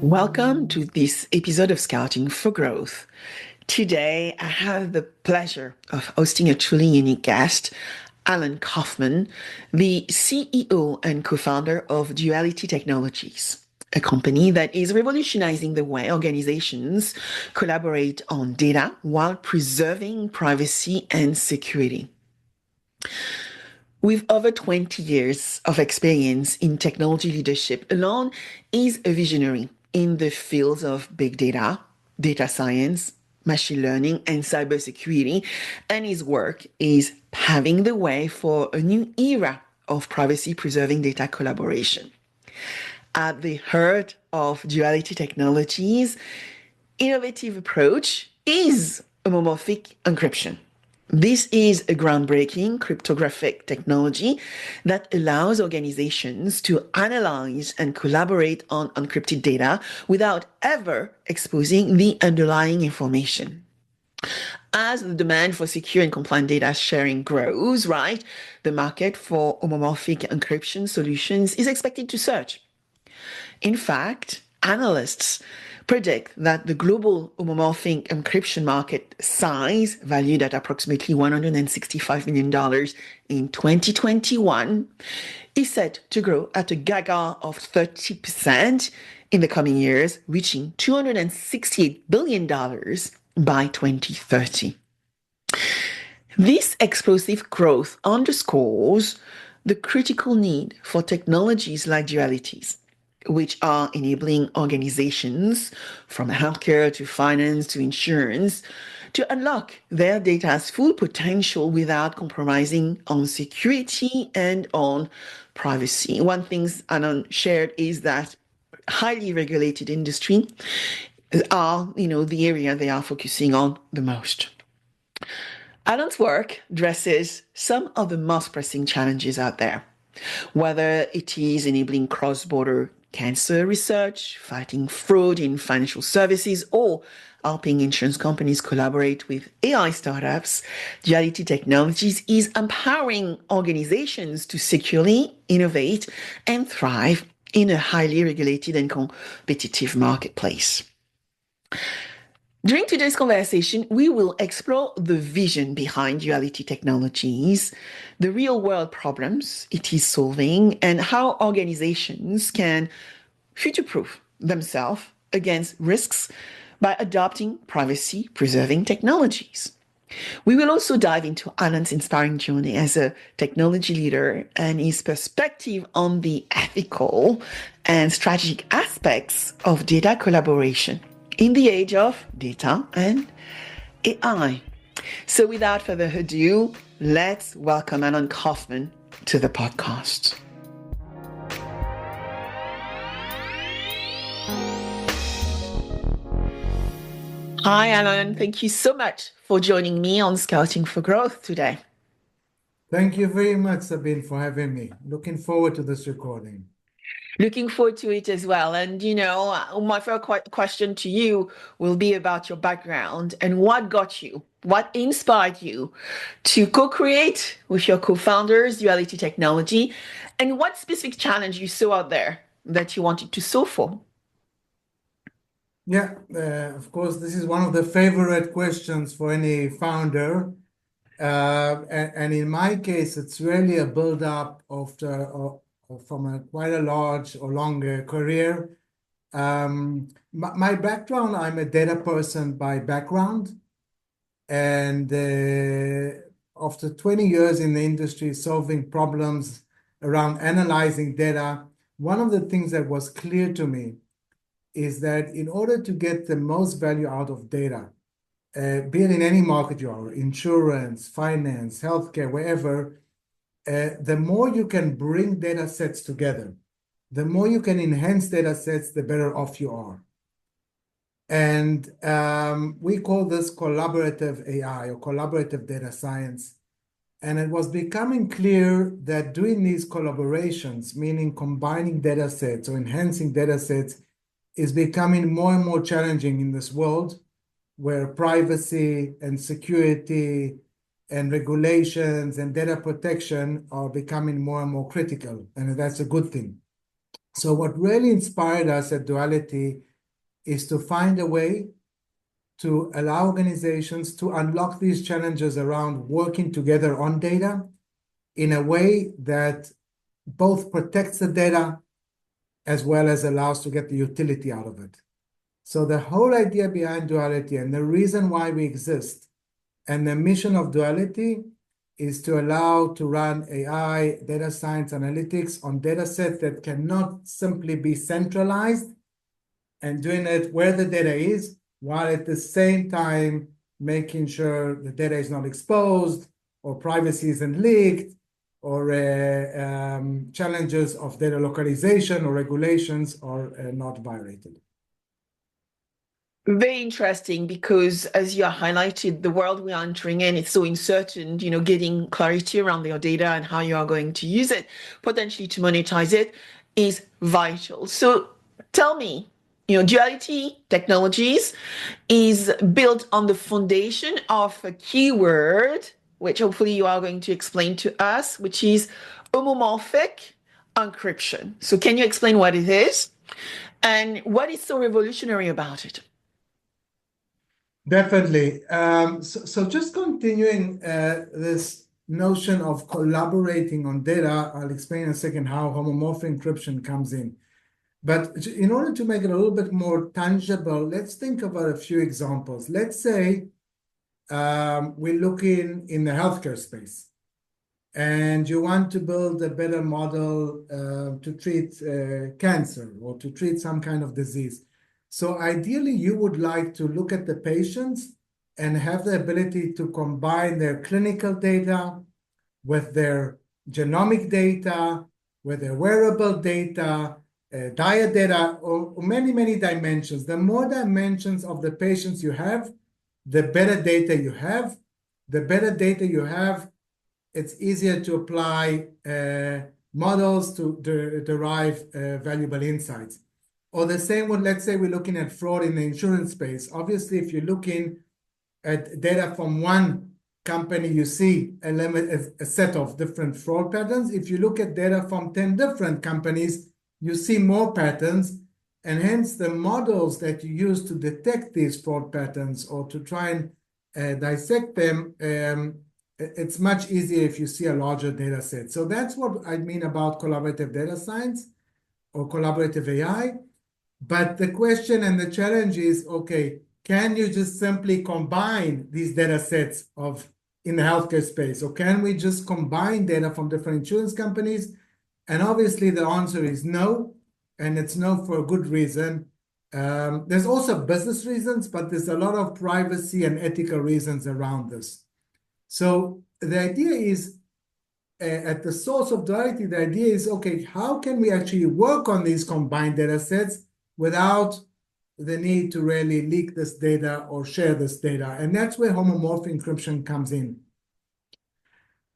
Welcome to this episode of Scouting for Growth. Today, I have the pleasure of hosting a truly unique guest, Alon Kaufman, the CEO and co-founder of Duality Technologies, a company that is revolutionizing the way organizations collaborate on data while preserving privacy and security. With over 20 years of experience in technology leadership, Alon is a visionary in the fields of big data, data science, machine learning, and cybersecurity, and his work is paving the way for a new era of privacy-preserving data collaboration. At the heart of Duality Technologies' innovative approach is homomorphic encryption. This is a groundbreaking cryptographic technology that allows organizations to analyze and collaborate on encrypted data without ever exposing the underlying information. As the demand for secure and compliant data sharing grows, right, the market for homomorphic encryption solutions is expected to surge. In fact, analysts predict that the global homomorphic encryption market size, valued at approximately $165 million in 2021, is set to grow at a CAGR of 30% in the coming years, reaching $268 billion by 2030. This explosive growth underscores the critical need for technologies like dualities, which are enabling organizations from healthcare to finance to insurance to unlock their data's full potential without compromising on security and on privacy. One thing Alon shared is that highly regulated industry are, the area they are focusing on the most. Alon's work addresses some of the most pressing challenges out there, whether it is enabling cross-border cancer research, fighting fraud in financial services, or helping insurance companies collaborate with AI startups. Duality Technologies is empowering organizations to securely innovate and thrive in a highly regulated and competitive marketplace. During today's conversation, we will explore the vision behind Duality Technologies, the real-world problems it is solving, and how organizations can future-proof themselves against risks by adopting privacy-preserving technologies. We will also dive into Alon's inspiring journey as a technology leader and his perspective on the ethical and strategic aspects of data collaboration in the age of data and AI. So without further ado, let's welcome Alon Kaufman to the podcast. Hi, Alon. Thank you so much for joining me on Scouting for Growth today. Thank you very much, Sabine, for having me. Looking forward to this recording. Looking forward to it as well. And, my first question to you will be about your background and what inspired you to co-create with your co-founders Duality Technology, and what specific challenge you saw out there that you wanted to solve for? Yeah, of course, this is one of the favorite questions for any founder. And in my case, it's really a build-up from quite a large or longer career. My background, I'm a data person by background. And after 20 years in the industry solving problems around analyzing data, one of the things that was clear to me is that in order to get the most value out of data, be it in any market you are, insurance, finance, healthcare, wherever, the more you can bring data sets together, the more you can enhance data sets, the better off you are. And we call this collaborative AI or collaborative data science. And it was becoming clear that doing these collaborations, meaning combining data sets or enhancing data sets, is becoming more and more challenging in this world where privacy and security and regulations and data protection are becoming more and more critical, and that's a good thing. So what really inspired us at Duality is to find a way to allow organizations to unlock these challenges around working together on data in a way that both protects the data as well as allows to get the utility out of it. So the whole idea behind Duality and the reason why we exist and the mission of Duality is to allow to run AI, data science, analytics on data sets that cannot simply be centralized and doing it where the data is, while at the same time making sure the data is not exposed or privacy isn't leaked or challenges of data localization or regulations are not violated. Very interesting because, as you highlighted, the world we are entering in is so uncertain. Getting clarity around your data and how you are going to use it, potentially to monetize it, is vital. So, tell me, Duality Technologies is built on the foundation of a keyword, which hopefully you are going to explain to us, which is homomorphic encryption. So, can you explain what it is and what is so revolutionary about it? Definitely. So just continuing this notion of collaborating on data, I'll explain in a second how homomorphic encryption comes in. But in order to make it a little bit more tangible, let's think about a few examples. Let's say we're looking in the healthcare space and you want to build a better model to treat cancer or to treat some kind of disease. So ideally, you would like to look at the patients and have the ability to combine their clinical data with their genomic data, with their wearable data, diet data, or many, many dimensions. The more dimensions of the patients you have, the better data you have. The better data you have, it's easier to apply models to derive valuable insights. Or the same with, let's say we're looking at fraud in the insurance space. Obviously, if you're looking at data from one company, you see a set of different fraud patterns. If you look at data from 10 different companies, you see more patterns. And hence, the models that you use to detect these fraud patterns or to try and dissect them, it's much easier if you see a larger data set. So that's what I mean about collaborative data science or collaborative AI. But the question and the challenge is, okay, can you just simply combine these data sets in the healthcare space? Or can we just combine data from different insurance companies? And obviously the answer is no, and it's no for a good reason. There's also business reasons, but there's a lot of privacy and ethical reasons around this. So the idea is, at the source of Duality, the idea is, okay, how can we actually work on these combined data sets without the need to really leak this data or share this data? And that's where homomorphic encryption comes in.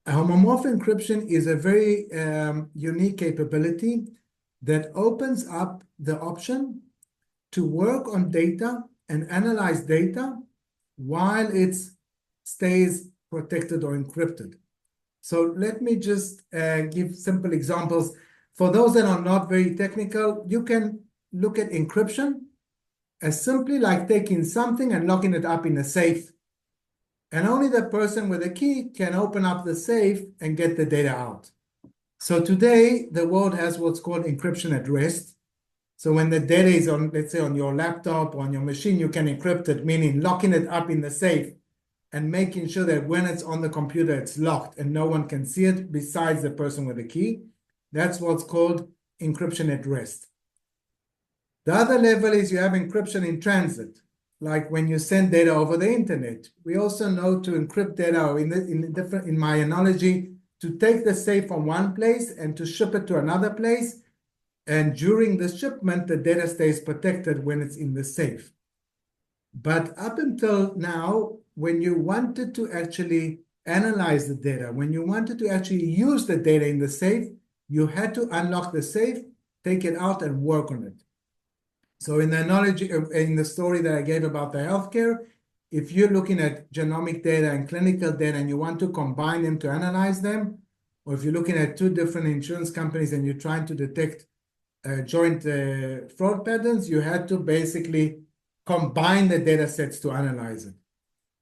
A homomorphic encryption is a very unique capability that opens up the option to work on data and analyze data while it stays protected or encrypted. So let me just give simple examples. For those that are not very technical, you can look at encryption as simply like taking something and locking it up in a safe. And only the person with a key can open up the safe and get the data out. So today, the world has what's called encryption at rest. So when the data is on, let's say, on your laptop or on your machine, you can encrypt it, meaning locking it up in the safe and making sure that when it's on the computer, it's locked and no one can see it besides the person with the key. That's what's called encryption at rest. The other level is you have encryption in transit, like when you send data over the internet. We also know to encrypt data, or in my analogy, to take the safe from one place and to ship it to another place. And during the shipment, the data stays protected when it's in the safe. But up until now, when you wanted to actually analyze the data, when you wanted to actually use the data in the safe, you had to unlock the safe, take it out, and work on it. So in the analogy, in the story that I gave about the healthcare, if you're looking at genomic data and clinical data and you want to combine them to analyze them, or if you're looking at two different insurance companies and you're trying to detect joint fraud patterns, you had to basically combine the data sets to analyze it.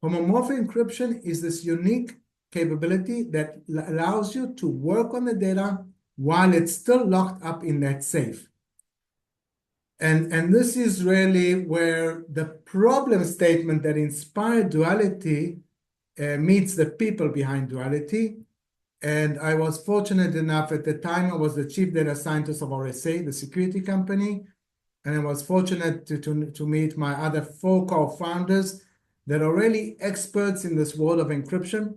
Homomorphic encryption is this unique capability that allows you to work on the data while it's still locked up in that safe. And this is really where the problem statement that inspired Duality meets the people behind Duality. And I was fortunate enough at the time, I was the chief data scientist of RSA, the security company. And I was fortunate to meet my other 4 co-founders that are really experts in this world of encryption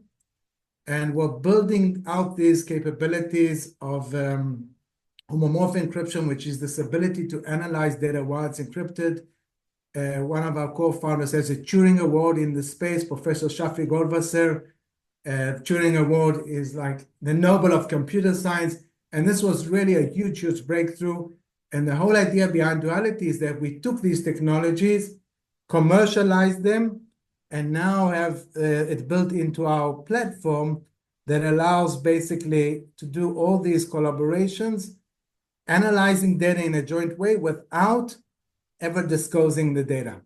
and were building out these capabilities of homomorphic encryption, which is this ability to analyze data while it's encrypted. One of our co-founders has a Turing Award in the space, Professor Shafi Goldwasser. Turing Award is like the Nobel of computer science. And this was really a huge, huge breakthrough. And the whole idea behind Duality is that we took these technologies, commercialized them, and now have it built into our platform that allows basically to do all these collaborations, analyzing data in a joint way without ever disclosing the data.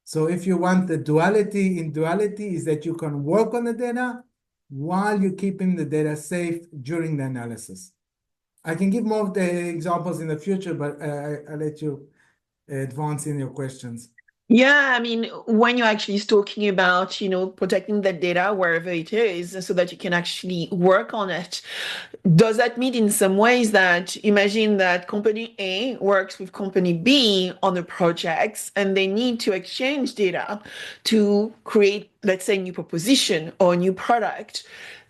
So if you want the duality in Duality is that you can work on the data while you're keeping the data safe during the analysis. I can give more of the examples in the future, but I'll let you advance in your questions. Yeah, I mean, when you're actually talking about, protecting that data wherever it is so that you can actually work on it, does that mean in some ways that imagine that company A works with company B on the projects and they need to exchange data to create, let's say, a new proposition or a new product?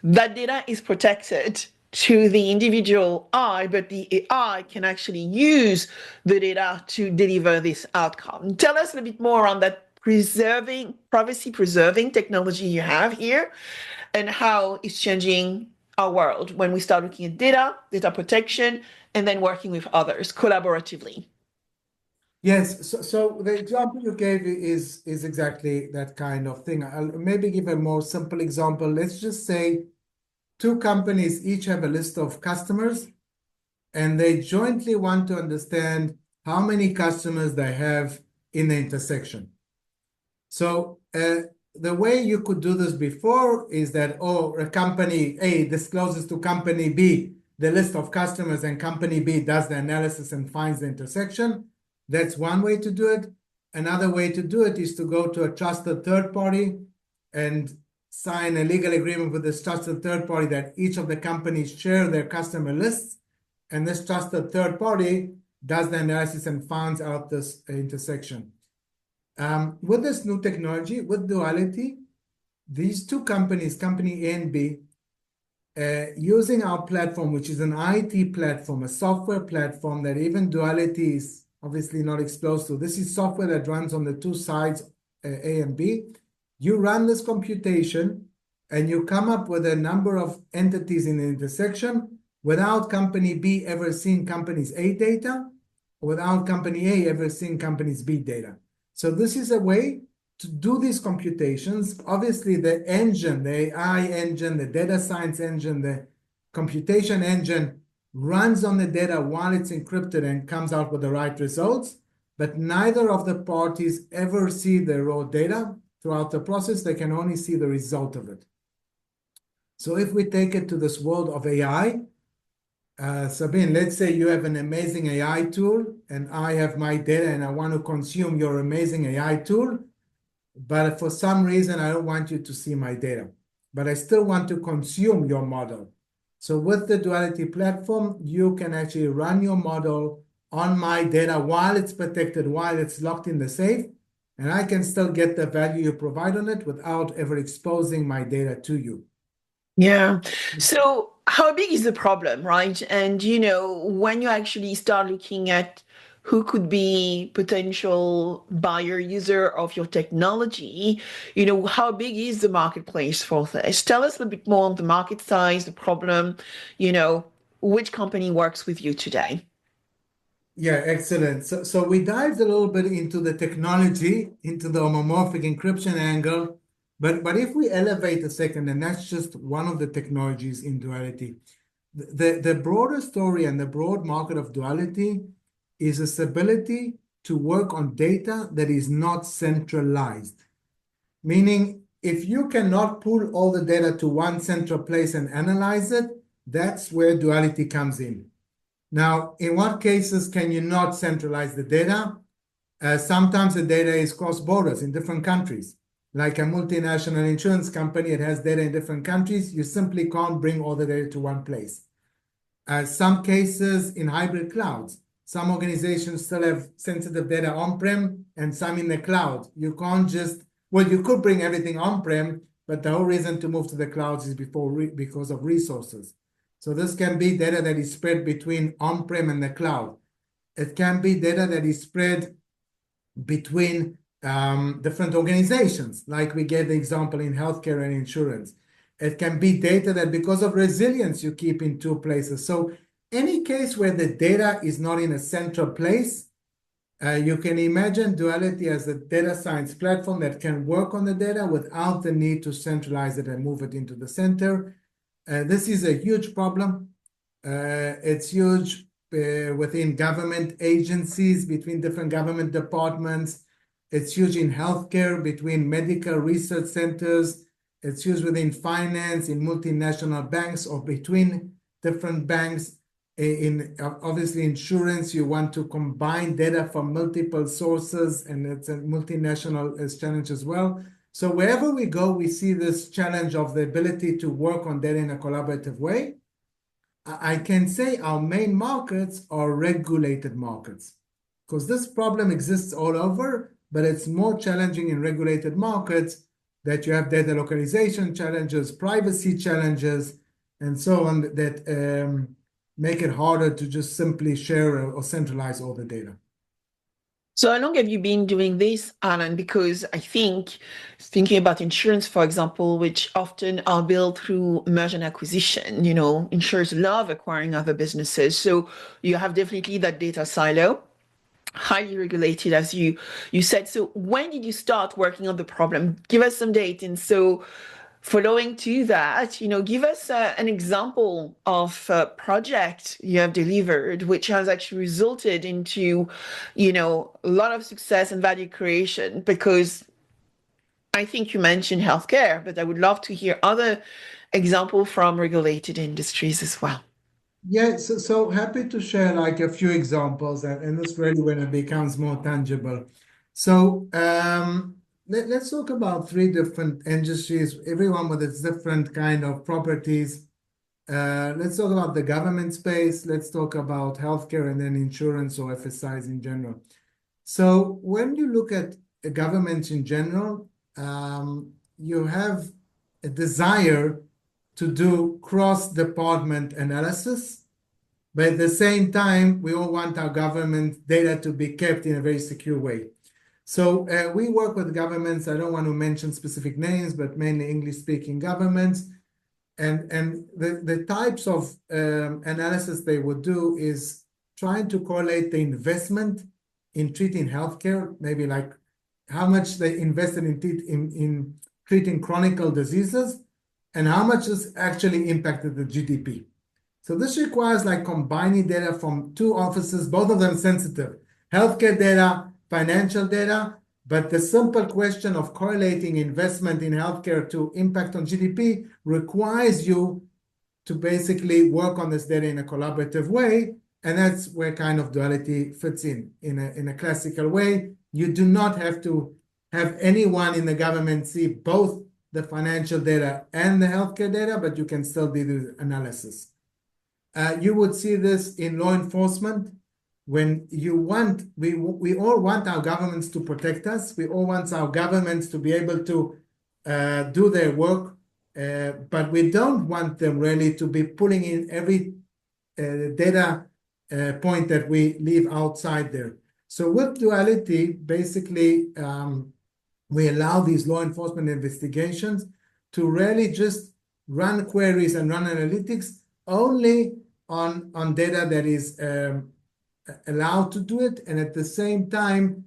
That data is protected to the individual eye, but the AI can actually use the data to deliver this outcome. Tell us a little bit more on that privacy preserving technology you have here and how it's changing our world when we start looking at data protection, and then working with others collaboratively. Yes, so the example you gave is exactly that kind of thing. I'll maybe give a more simple example. Let's just say 2 companies each have a list of customers, and they jointly want to understand how many customers they have in the intersection. So the way you could do this before is that, a company A discloses to company B the list of customers, and company B does the analysis and finds the intersection. That's one way to do it. Another way to do it is to go to a trusted third party and sign a legal agreement with this trusted third party that each of the companies share their customer lists. And this trusted third party does the analysis and finds out this intersection. With this new technology, with Duality, these 2 companies, company A and B, using our platform, which is an IT platform, a software platform that even Duality is obviously not exposed to. This is software that runs on the 2 sides, A and B. You run this computation, and you come up with a number of entities in the intersection without company B ever seeing company's A data, without company A ever seeing company's B data. So this is a way to do these computations. Obviously, the engine, the AI engine, the data science engine, the computation engine runs on the data while it's encrypted and comes out with the right results, but neither of the parties ever see the raw data throughout the process. They can only see the result of it. So if we take it to this world of AI, Sabine, let's say you have an amazing AI tool and I have my data and I want to consume your amazing AI tool, but for some reason, I don't want you to see my data, but I still want to consume your model. So with the Duality platform, you can actually run your model on my data while it's protected, while it's locked in the safe, and I can still get the value you provide on it without ever exposing my data to you. Yeah. So how big is the problem, right? And when you actually start looking at who could be potential buyer user of your technology, how big is the marketplace for this? Tell us a little bit more on the market size, the problem, which company works with you today? Yeah, excellent. So we dived a little bit into the technology, into the homomorphic encryption angle, but if we elevate a second, and that's just one of the technologies in Duality, the broader story and the broad market of Duality is its ability to work on data that is not centralized. Meaning, if you cannot pull all the data to one central place and analyze it, that's where duality comes in. Now, in what cases can you not centralize the data? Sometimes the data is cross borders in different countries. Like a multinational insurance company, it has data in different countries. You simply can't bring all the data to one place. Some cases in hybrid clouds. Some organizations still have sensitive data on-prem and some in the cloud. You can't just, well, you could bring everything on-prem, but the whole reason to move to the clouds is because of resources. So this can be data that is spread between on-prem and the cloud. It can be data that is spread between different organizations, like we gave the example in healthcare and insurance. It can be data that because of resilience you keep in two places. So any case where the data is not in a central place, you can imagine Duality as a data science platform that can work on the data without the need to centralize it and move it into the center. This is a huge problem. It's huge within government agencies, between different government departments. It's huge in healthcare, between medical research centers. It's used within finance, in multinational banks, or between different banks. In obviously insurance, you want to combine data from multiple sources, and it's a multinational challenge as well. So wherever we go, we see this challenge of the ability to work on data in a collaborative way. I can say our main markets are regulated markets, because this problem exists all over, but it's more challenging in regulated markets that you have data localization challenges, privacy challenges, and so on that make it harder to just simply share or centralize all the data. So how long have you been doing this, Alan? Because I think, thinking about insurance, for example, which often are built through merger and acquisition, insurers love acquiring other businesses. So you have definitely that data silo, highly regulated, as you said. So when did you start working on the problem? Give us some date. And so following to that, give us an example of a project you have delivered, which has actually resulted into, a lot of success and value creation. Because I think you mentioned healthcare, but I would love to hear other examples from regulated industries as well. Yeah, so happy to share like a few examples, and that's really when it becomes more tangible. So let's talk about three different industries, everyone with its different kind of properties. Let's talk about the government space, let's talk about healthcare, and then insurance or FSIs in general. So when you look at the government in general, you have a desire to do cross-department analysis, but at the same time, we all want our government data to be kept in a very secure way. So we work with governments. I don't want to mention specific names, but mainly English-speaking governments. And the types of analysis they would do is trying to correlate the investment in treating healthcare, maybe like how much they invested in treating chronic diseases, and how much this actually impacted the GDP. So this requires like combining data from two offices, both of them sensitive, healthcare data, financial data, but the simple question of correlating investment in healthcare to impact on GDP requires you to basically work on this data in a collaborative way. And that's where kind of duality fits in a classical way. You do not have to have anyone in the government see both the financial data and the healthcare data, but you can still do the analysis. You would see this in law enforcement. When you want, we all want our governments to protect us. We all want our governments to be able to do their work, but we don't want them really to be pulling in every data point that we leave outside there. So with duality, basically, we allow these law enforcement investigations to really just run queries and run analytics only on data that is allowed to do it, and at the same time,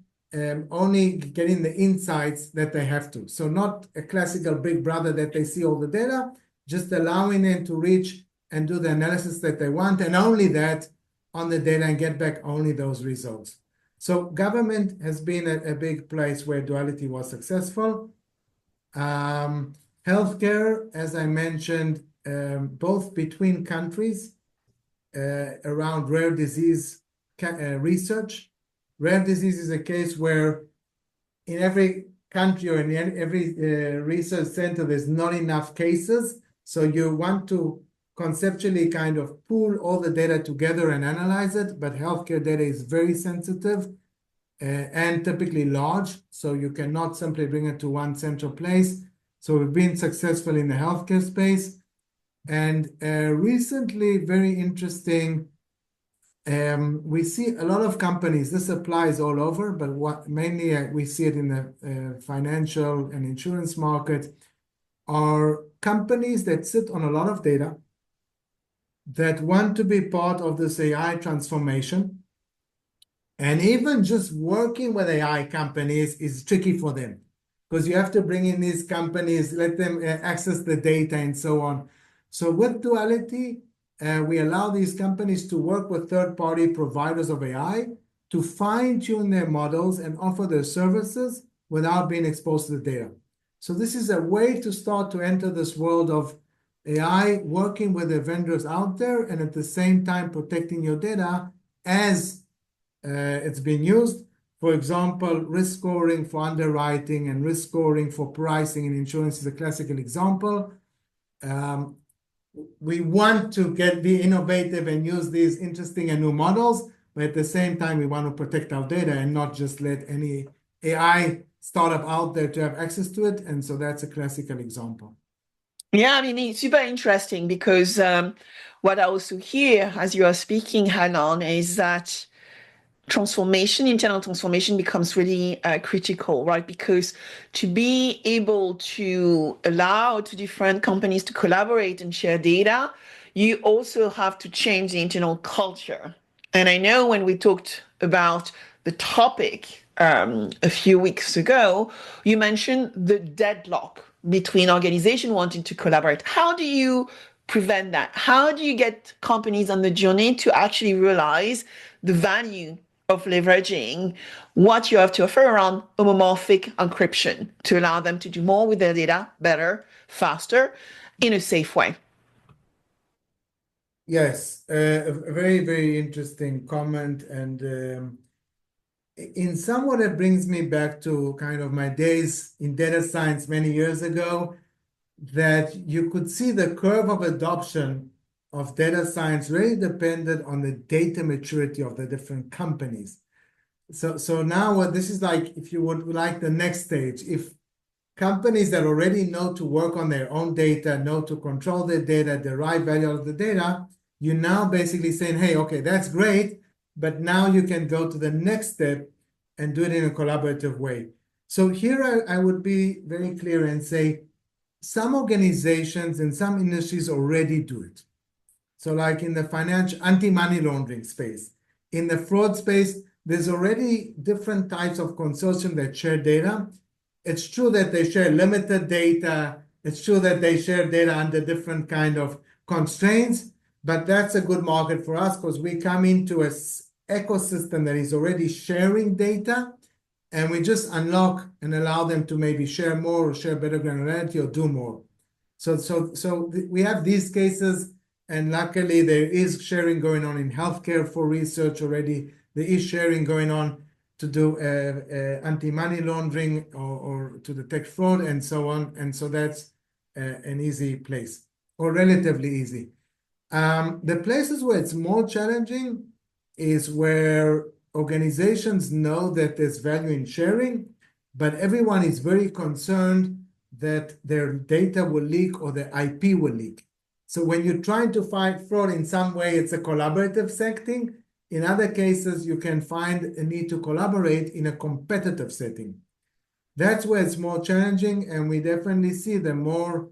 only getting the insights that they have to. So not a classical big brother that they see all the data, just allowing them to reach and do the analysis that they want, and only that on the data and get back only those results. So government has been a big place where Duality was successful. Healthcare, as I mentioned, both between countries around rare disease research. Rare disease is a case where in every country or in every research center, there's not enough cases. So you want to conceptually kind of pool all the data together and analyze it, but healthcare data is very sensitive and typically large, so you cannot simply bring it to one central place. So we've been successful in the healthcare space. And recently, very interesting, we see a lot of companies, this applies all over, but what mainly we see it in the financial and insurance market, are companies that sit on a lot of data that want to be part of this AI transformation. And even just working with AI companies is tricky for them because you have to bring in these companies, let them access the data and so on. So with Duality, we allow these companies to work with third-party providers of AI to fine-tune their models and offer their services without being exposed to the data. So this is a way to start to enter this world of AI, working with the vendors out there and at the same time protecting your data as it's being used. For example, risk scoring for underwriting and risk scoring for pricing and insurance is a classical example. We want to be innovative and use these interesting and new models, but at the same time, we want to protect our data and not just let any AI startup out there to have access to it. And so that's a classical example. Yeah, I mean, it's super interesting because what I also hear as you are speaking, Hanan, is that internal transformation becomes really critical, right? Because to be able to allow to different companies to collaborate and share data, you also have to change the internal culture. And I know when we talked about the topic a few weeks ago, you mentioned the deadlock between organizations wanting to collaborate. How do you prevent that? How do you get companies on the journey to actually realize the value of leveraging what you have to offer around homomorphic encryption to allow them to do more with their data better, faster, in a safe way? Yes, a very, very interesting comment. And in somewhat, it brings me back to kind of my days in data science many years ago, that you could see the curve of adoption of data science really depended on the data maturity of the different companies. So now this is like, if you would like the next stage, if companies that already know to work on their own data, know to control their data, derive value out of the data, you're now basically saying, hey, okay, that's great, but now you can go to the next step and do it in a collaborative way. So here I would be very clear and say, some organizations in some industries already do it. So like in the financial anti-money laundering space, in the fraud space, there's already different types of consortium that share data. It's true that they share limited data. It's true that they share data under different kind of constraints, but that's a good market for us because we come into an ecosystem that is already sharing data, and we just unlock and allow them to maybe share more or share better granularity or do more. So we have these cases, and luckily there is sharing going on in healthcare for research already. There is sharing going on to do anti-money laundering or to detect fraud and so on. And so that's an easy place, or relatively easy. The places where it's more challenging is where organizations know that there's value in sharing, but everyone is very concerned that their data will leak or their IP will leak. So when you're trying to fight fraud, in some way, it's a collaborative setting. In other cases, you can find a need to collaborate in a competitive setting. That's where it's more challenging, and we definitely see the more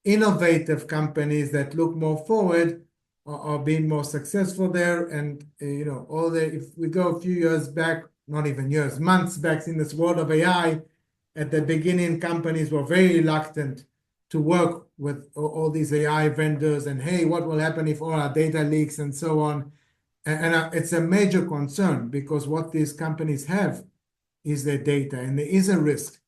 innovative companies that look more forward are being more successful there. And if we go a few years back, not even years, months back in this world of AI, at the beginning, companies were very reluctant to work with all these AI vendors and, hey, what will happen if all our data leaks and so on. And it's a major concern because what these companies have is their data, and there is a risk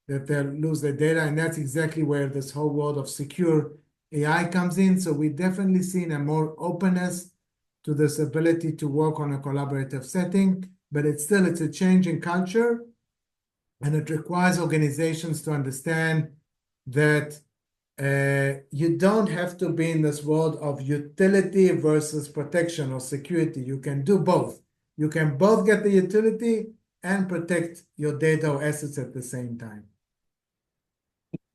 that they'll lose their data, and that's exactly where this whole world of secure AI comes in. So we're definitely seeing a more openness to this ability to work on a collaborative setting, but it's a change in culture, and it requires organizations to understand that you don't have to be in this world of utility versus protection or security. You can do both. You can both get the utility and protect your data or assets at the same time.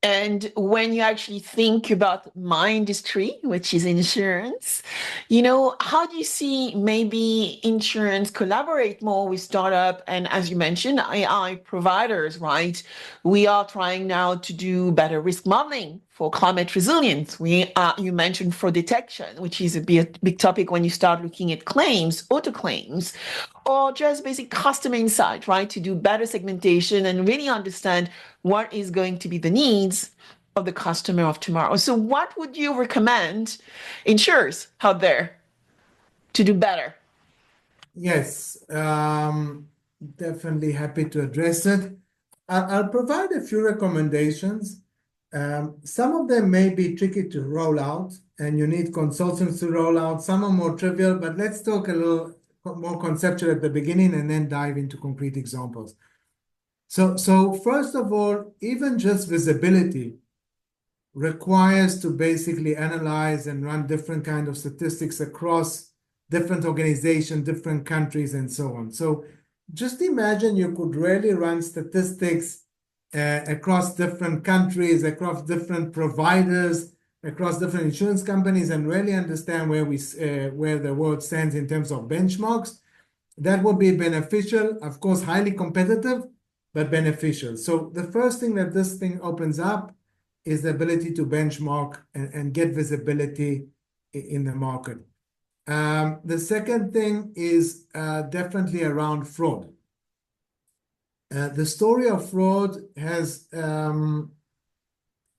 And when you actually think about my industry, which is insurance, how do you see maybe insurance collaborate more with startup and, as you mentioned, AI providers, right? We are trying now to do better risk modeling for climate resilience. You mentioned fraud detection, which is a big topic when you start looking at claims, auto claims, or just basic customer insight, right? To do better segmentation and really understand what is going to be the needs of the customer of tomorrow. So what would you recommend insurers out there to do better? Yes, definitely happy to address it. I'll provide a few recommendations. Some of them may be tricky to roll out, and you need consultants to roll out. Some are more trivial, but let's talk a little more conceptual at the beginning and then dive into concrete examples. So first of all, even just visibility requires to basically analyze and run different kind of statistics across different organizations, different countries, and so on. So just imagine you could really run statistics across different countries, across different providers, across different insurance companies, and really understand where the world stands in terms of benchmarks. That would be beneficial, of course, highly competitive, but beneficial. So the first thing that this thing opens up is the ability to benchmark and get visibility in the market. The second thing is definitely around fraud. The story of fraud has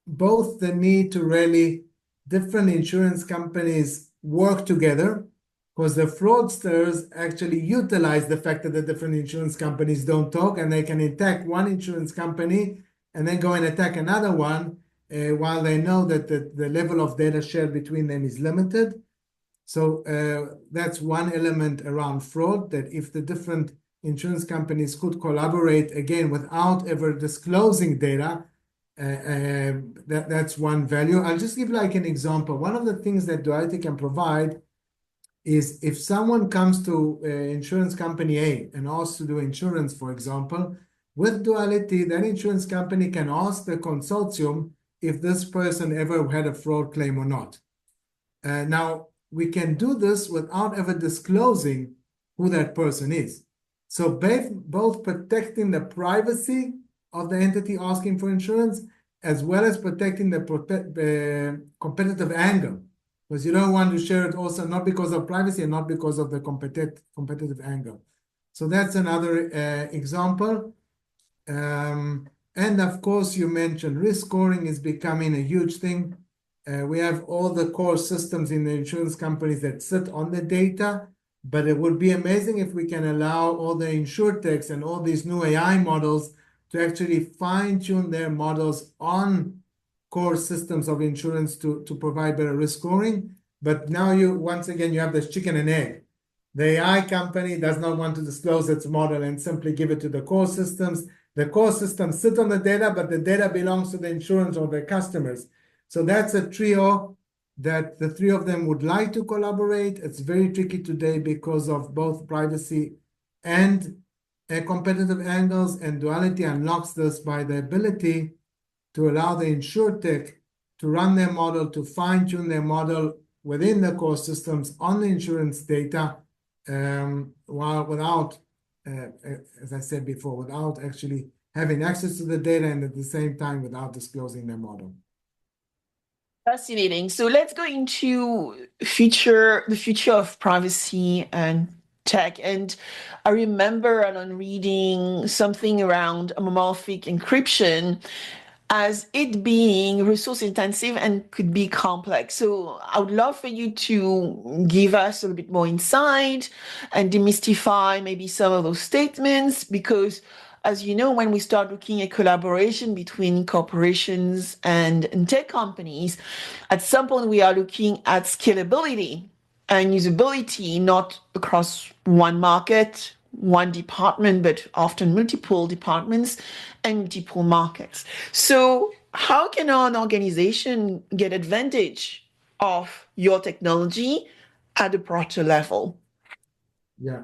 both the need to really different insurance companies work together, because the fraudsters actually utilize the fact that the different insurance companies don't talk, and they can attack one insurance company and then go and attack another one, while they know that the level of data shared between them is limited. So that's one element around fraud, that if the different insurance companies could collaborate, again, without ever disclosing data, that's one value. I'll just give like an example. One of the things that Duality can provide is if someone comes to insurance company A and asks to do insurance, for example, with Duality, that insurance company can ask the consortium if this person ever had a fraud claim or not. Now, we can do this without ever disclosing who that person is. So both protecting the privacy of the entity asking for insurance, as well as protecting the competitive angle, because you don't want to share it also not because of privacy and not because of the competitive angle. So that's another example. And of course, you mentioned risk scoring is becoming a huge thing. We have all the core systems in the insurance companies that sit on the data, but it would be amazing if we can allow all the insurtechs and all these new AI models to actually fine-tune their models on core systems of insurance to provide better risk scoring. But now once again, you have this chicken and egg. The AI company does not want to disclose its model and simply give it to the core systems. The core systems sit on the data, but the data belongs to the insurance or the customers. So that's a trio that the three of them would like to collaborate. It's very tricky today because of both privacy and competitive angles, and Duality unlocks this by the ability to allow the insurtech to run their model, to fine-tune their model within the core systems on the insurance data, while without, as I said before, without actually having access to the data, and at the same time without disclosing their model. Fascinating. So let's go into the future of privacy and tech. And I remember on reading something around homomorphic encryption. as it being resource intensive and could be complex. So I would love for you to give us a little bit more insight and demystify maybe some of those statements, because as you know, when we start looking at collaboration between corporations and tech companies, at some point we are looking at scalability and usability, not across one market, one department, but often multiple departments and multiple markets. So, how can an organization get advantage of your technology at a broader level? Yeah.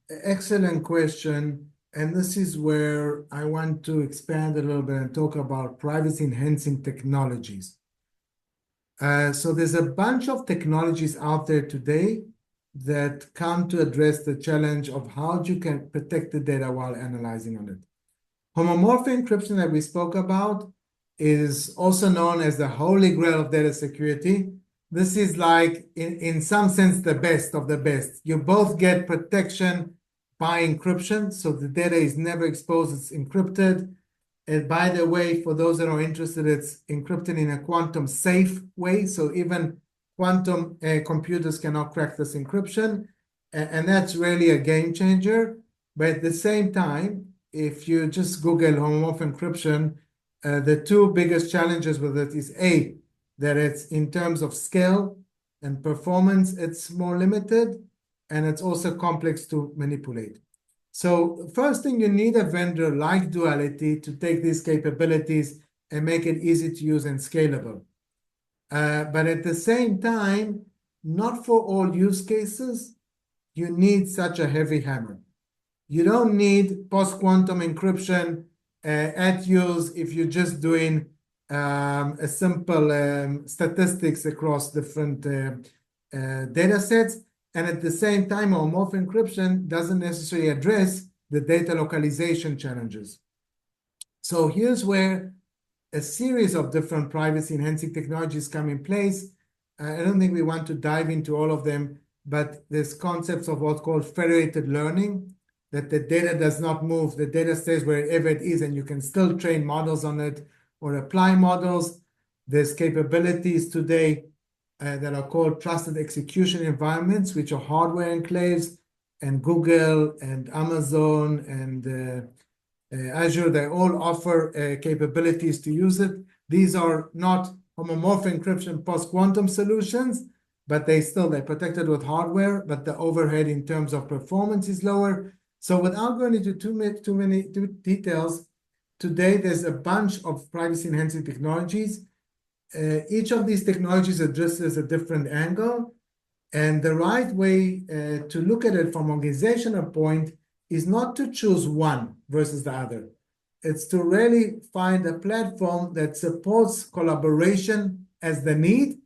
Excellent question. And this is where I want to expand a little bit and talk about privacy enhancing technologies. So there's a bunch of technologies out there today that come to address the challenge of how you can protect the data while analyzing on it. Homomorphic encryption that we spoke about is also known as the holy grail of data security. This is like, in some sense, the best of the best. You both get protection by encryption, so the data is never exposed, it's encrypted. And by the way, for those that are interested, it's encrypted in a quantum safe way, so even quantum computers cannot crack this encryption. And that's really a game changer. But at the same time, if you just Google homomorphic encryption, the two biggest challenges with it is A, that it's in terms of scale and performance, it's more limited, and it's also complex to manipulate. So first thing, you need a vendor like Duality to take these capabilities and make it easy to use and scalable. But at the same time, not for all use cases, you need such a heavy hammer. You don't need post-quantum encryption at use if you're just doing a simple statistics across different data sets. And at the same time, homomorphic encryption doesn't necessarily address the data localization challenges. So here's where a series of different privacy-enhancing technologies come in place. I don't think we want to dive into all of them, but there's concepts of what's called federated learning, that the data does not move, the data stays wherever it is, and you can still train models on it or apply models. There's capabilities today that are called trusted execution environments, which are hardware enclaves, and Google and Amazon and Azure, they all offer capabilities to use it. These are not homomorphic encryption post-quantum solutions, but they're protected with hardware, but the overhead in terms of performance is lower. So without going into too many details, today there's a bunch of privacy-enhancing technologies. Each of these technologies addresses a different angle, and the right way to look at it from an organizational point is not to choose one versus the other. It's to really find a platform that supports collaboration as the need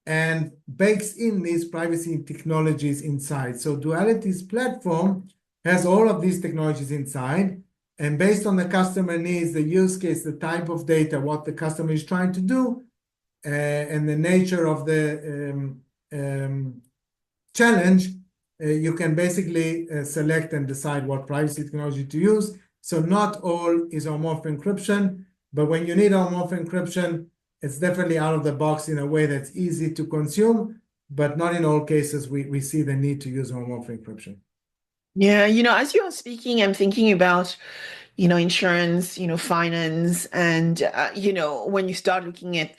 and bakes in these privacy technologies inside. So Duality's platform has all of these technologies inside, and based on the customer needs, the use case, the type of data, what the customer is trying to do, and the nature of the challenge, you can basically select and decide what privacy technology to use. So not all is homomorphic encryption, but when you need homomorphic encryption, it's definitely out of the box in a way that's easy to consume, but not in all cases we see the need to use homomorphic encryption. Yeah, as you are speaking, I'm thinking about insurance, finance, and, when you start looking at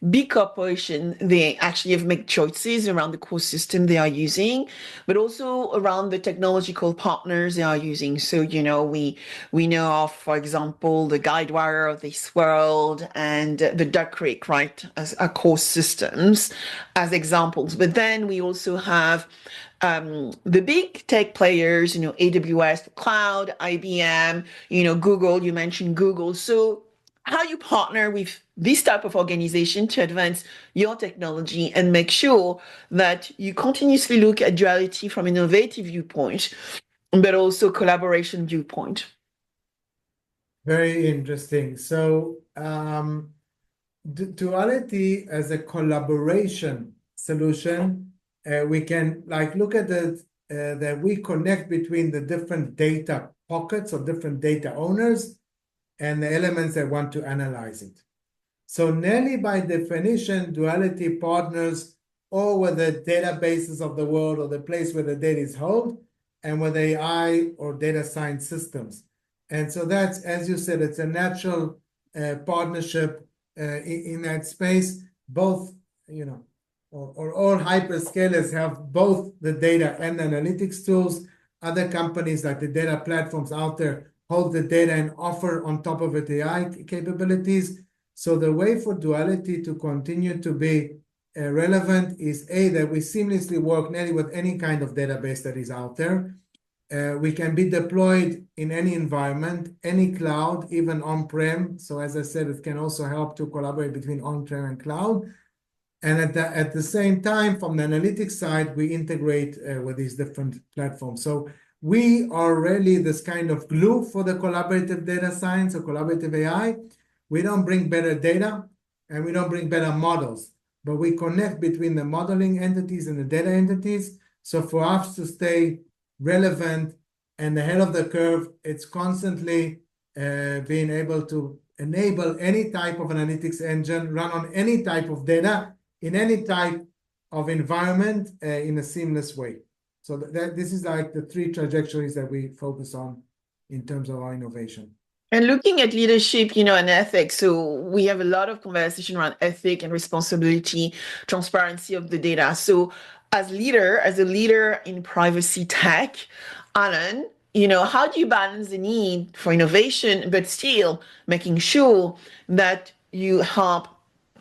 big corporation, they actually have made choices around the core system they are using, but also around the technological partners they are using. So, we know of, for example, the Guidewire of this world and the Duck Creek, right, as our core systems as examples. But then we also have the big tech players, AWS, cloud, IBM, Google, you mentioned Google. So how you partner with this type of organization to advance your technology and make sure that you continuously look at duality from an innovative viewpoint, but also collaboration viewpoint. Very interesting. So Duality as a collaboration solution, we can look at that we connect between the different data pockets or different data owners, and the elements that want to analyze it. So nearly by definition, Duality partners all with the databases of the world or the place where the data is held and with AI or data science systems. And so that's, as you said, it's a natural partnership in that space. Both, or all hyperscalers have both the data and analytics tools. Other companies like the data platforms out there hold the data and offer on top of it AI capabilities. So the way for Duality to continue to be relevant is that we seamlessly work nearly with any kind of database that is out there. We can be deployed in any environment, any cloud, even on-prem. So as I said, it can also help to collaborate between on-prem and cloud. And at the same time, from the analytics side, we integrate with these different platforms. So we are really this kind of glue for the collaborative data science or collaborative AI. We don't bring better data and we don't bring better models, but we connect between the modeling entities and the data entities. So for us to stay relevant and ahead of the curve, it's constantly being able to enable any type of analytics engine, run on any type of data in any type of environment in a seamless way. So this is like the three trajectories that we focus on in terms of our innovation. And looking at leadership, and ethics, so we have a lot of conversation around ethic and responsibility, transparency of the data. So as a leader in privacy tech, Alan, how do you balance the need for innovation, but still making sure that you help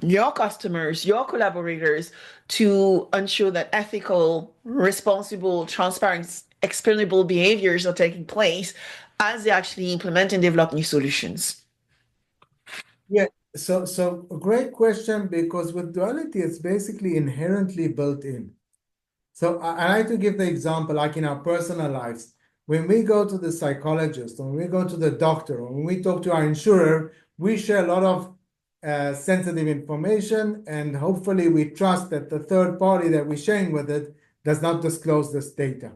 your customers, your collaborators to ensure that ethical, responsible, transparent, explainable behaviors are taking place as they actually implement and develop new solutions? Yeah, so a great question, because with Duality, it's basically inherently built in. So I like to give the example, like in our personal lives, when we go to the psychologist, or when we go to the doctor, or when we talk to our insurer, we share a lot of sensitive information, and hopefully we trust that the third party that we're sharing with it does not disclose this data.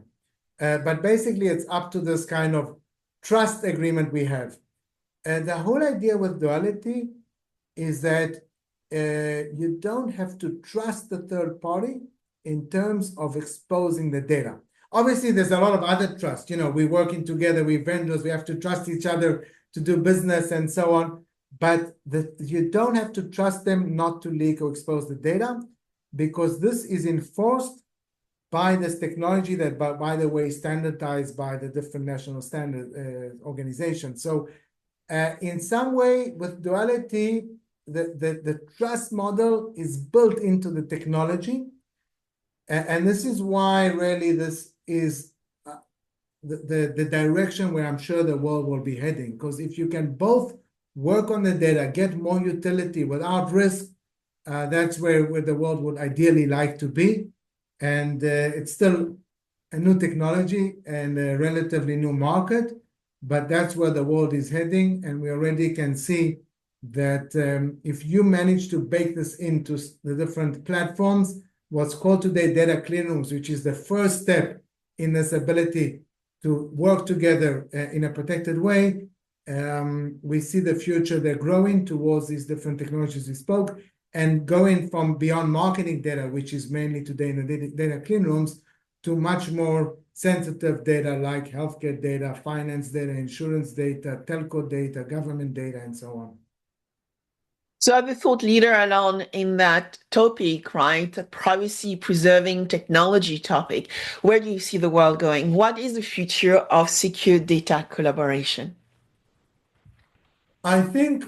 But basically, it's up to this kind of trust agreement we have. The whole idea with Duality is that you don't have to trust the third party in terms of exposing the data. Obviously, there's a lot of other trust. We're working together, we're vendors, we have to trust each other to do business and so on. But you don't have to trust them not to leak or expose the data, because this is enforced by this technology that, by the way, standardized by the different national standard organizations. So in some way, with Duality, the trust model is built into the technology. And this is why really this is the direction where I'm sure the world will be heading. Because if you can both work on the data, get more utility without risk, that's where the world would ideally like to be. And it's still a new technology and a relatively new market, but that's where the world is heading. And we already can see that if you manage to bake this into the different platforms, what's called today data clean rooms, which is the first step in this ability to work together in a protected way, we see the future. They're growing towards these different technologies we spoke, and going from beyond marketing data, which is mainly today in the data clean rooms, to much more sensitive data like healthcare data, finance data, insurance data, telco data, government data, and so on. So I'm a thought leader, Alon, in that topic, right? The privacy preserving technology topic. Where do you see the world going? What is the future of secure data collaboration? I think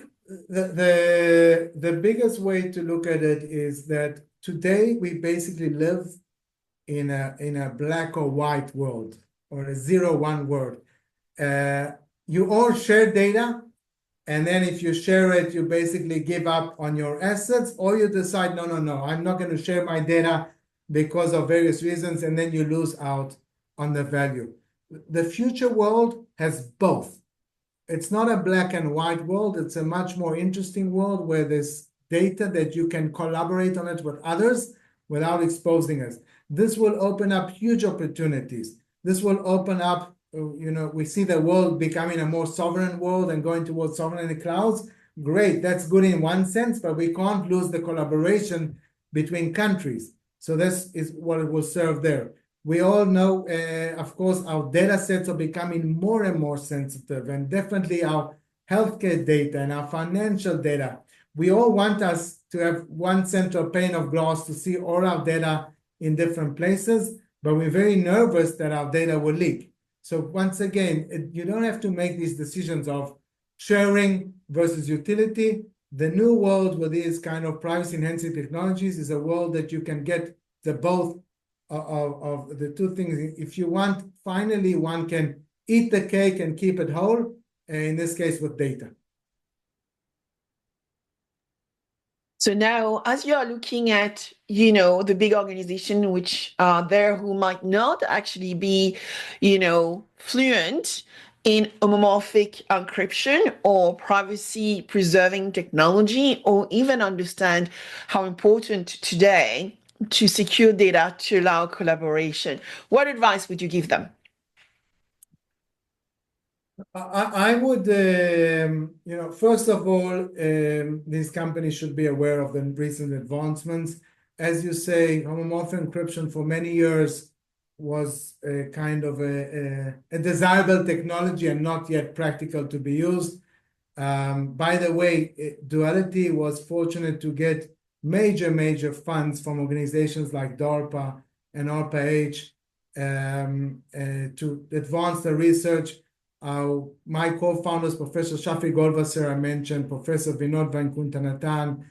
the biggest way to look at it is that today we basically live in a black or white world, or a 0-1 world. You all share data, and then if you share it, you basically give up on your assets, or you decide, no, I'm not going to share my data because of various reasons, and then you lose out on the value. The future world has both. It's not a black and white world. It's a much more interesting world where there's data that you can collaborate on it with others without exposing us. This will open up huge opportunities. This will open up we see the world becoming a more sovereign world and going towards sovereignty clouds. Great, that's good in one sense, but we can't lose the collaboration between countries. So this is what it will serve there. We all know, of course, our data sets are becoming more and more sensitive, and definitely our healthcare data and our financial data. We all want us to have one central pane of glass to see all our data in different places, but we're very nervous that our data will leak. So once again, you don't have to make these decisions of sharing versus utility. The new world with these kind of privacy-enhancing technologies is a world that you can get the both of the two things. If you want, finally, one can eat the cake and keep it whole, in this case with data. So now, as you are looking at, the big organization which are there who might not actually be, fluent in homomorphic encryption or privacy preserving technology, or even understand how important today to secure data to allow collaboration, what advice would you give them? I would, first of all, these companies should be aware of the recent advancements. As you say, homomorphic encryption for many years was a kind of a desirable technology and not yet practical to be used. By the way, Duality was fortunate to get major funds from organizations like DARPA and ARPA-H to advance the research. My co-founders, Professor Shafi Golvasser, I mentioned, Professor Vinod Vaikunthanathan,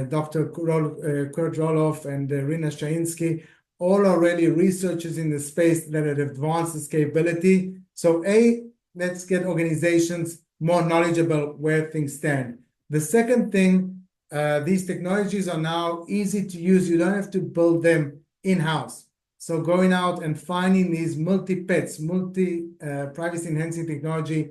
Dr. Kurt Roloff, and Rina Shainsky, all are really researchers in the space that have advanced this capability. So let's get organizations more knowledgeable where things stand. The second thing, these technologies are now easy to use. You don't have to build them in-house. So going out and finding these multi-PETs, privacy enhancing technology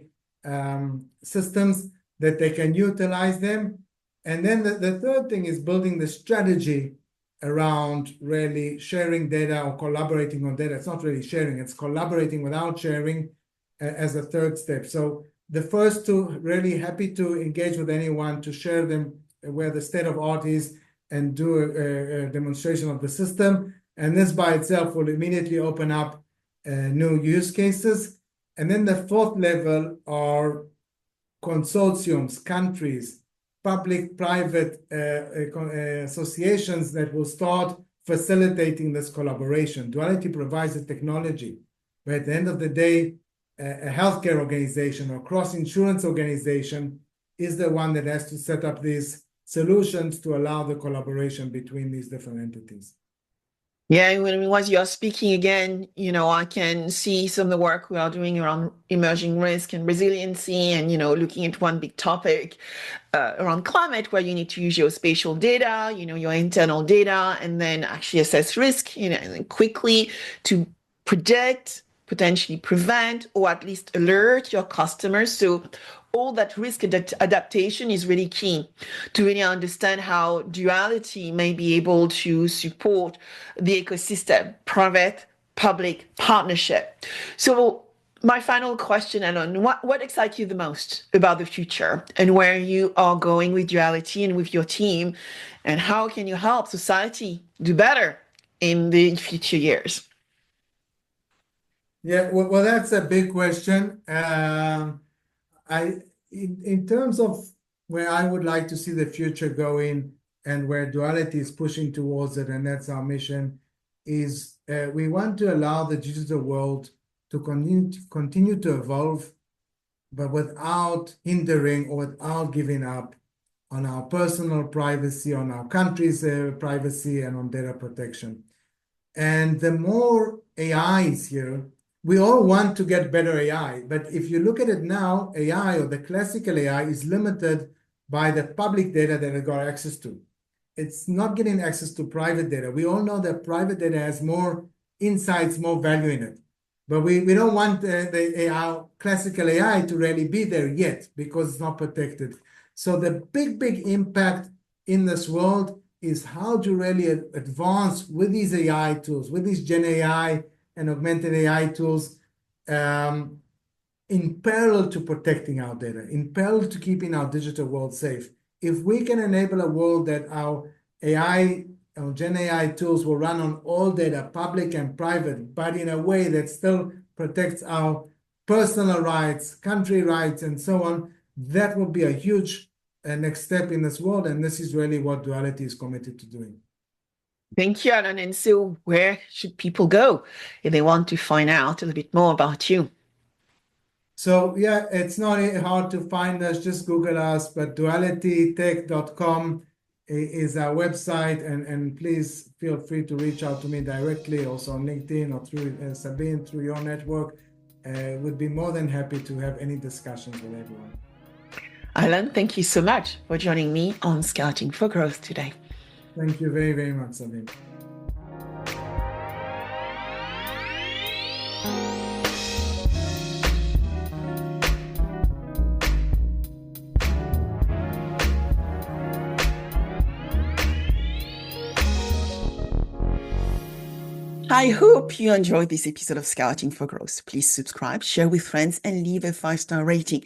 systems that they can utilize them. And then the third thing is building the strategy around really sharing data or collaborating on data. It's not really sharing, it's collaborating without sharing as a third step. So the first two, really happy to engage with anyone to share them where the state of art is and do a demonstration of the system. And this by itself will immediately open up new use cases. And then the fourth level are consortiums, countries, public-private associations that will start facilitating this collaboration. Duality provides the technology, but at the end of the day, a healthcare organization or cross-insurance organization is the one that has to set up these solutions to allow the collaboration between these different entities. Yeah, as you're speaking again, I can see some of the work we are doing around emerging risk and resiliency and, looking at one big topic around climate where you need to use your spatial data, your internal data, and then actually assess risk, and then quickly to predict, potentially prevent, or at least alert your customers. So all that risk adaptation is really key to really understand how Duality may be able to support the ecosystem, private, public partnership. So my final question, Alon, what excites you the most about the future and where you are going with Duality and with your team, and how can you help society do better in the future years? Yeah, well, that's a big question. In terms of where I would like to see the future going and where Duality is pushing towards it, and that's our mission, is we want to allow the digital world to continue to evolve, but without hindering or without giving up on our personal privacy, on our country's privacy, and on data protection. And the more AI is here, we all want to get better AI. But if you look at it now, AI or the classical AI is limited by the public data that it got access to. It's not getting access to private data. We all know that private data has more insights, more value in it. But we don't want the AI, classical AI to really be there yet because it's not protected. So the big impact in this world is how to really advance with these AI tools, with these Gen AI and augmented AI tools, um, in parallel to protecting our data, in parallel to keeping our digital world safe. If we can enable a world that our AI, our Gen AI tools will run on all data, public and private, but in a way that still protects our personal rights, country rights, and so on, that will be a huge next step in this world. And this is really what Duality is committed to doing. Thank you, Alon. And so where should people go if they want to find out a little bit more about you? So yeah, it's not hard to find us, just Google us, but dualitytech.com is our website, and please feel free to reach out to me directly, also on LinkedIn or through Sabine, through your network. Would be more than happy to have any discussions with everyone. Alon, thank you so much for joining me on Scouting for Growth today. Thank you very, very much, Sabine. I hope you enjoyed this episode of Scouting for Growth. Please subscribe, share with friends, and leave a 5-star rating.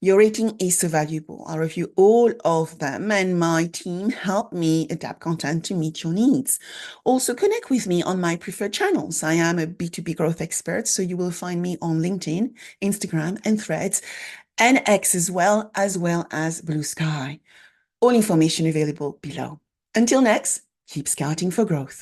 Your rating is so valuable. I review all of them, and my team help me adapt content to meet your needs. Also, connect with me on my preferred channels. I am a B2B growth expert, so you will find me on LinkedIn, Instagram, and Threads, and X as well as Blue Sky. All information available below. Until next, keep scouting for growth.